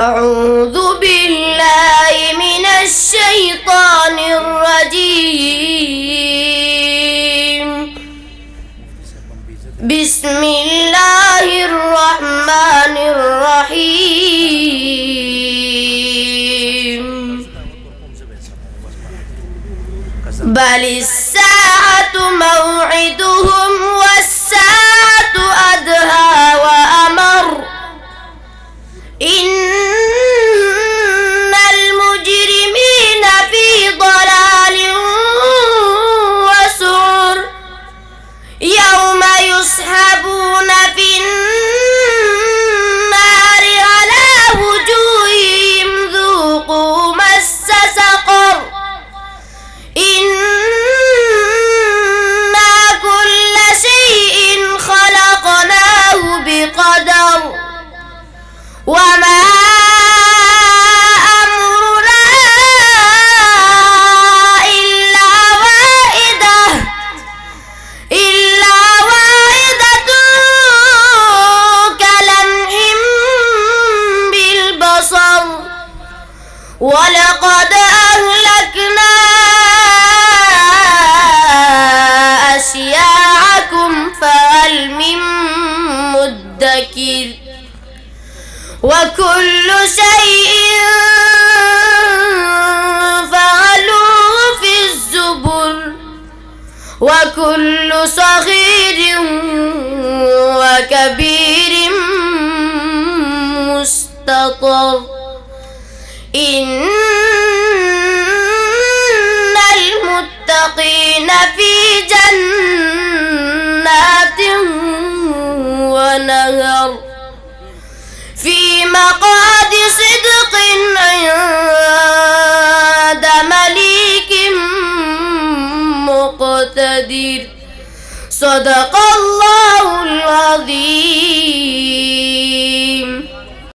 أعوذ بالله من الشيطان الرجيم. بسم الله الرحمن الرحيم. بل الساعة موعدهم والساعة أدهى وأمر. إن المجرمين في ضلال وسعر. يوم يسحبون في النار على وجوههم ذوقوا مس سقر. إنا كل شيء خلقناه بقدر. وما أمرنا إلا واحدة كلمح بالبصر. ولقد أهلكنا أشياعكم فهل من مدكر. وكل شيء فعلوه في الزبر. وكل صغير وكبير مستطر. إن المتقين في جنات ونهر. في مقعد صدق عند مليك مقتدر. صدق الله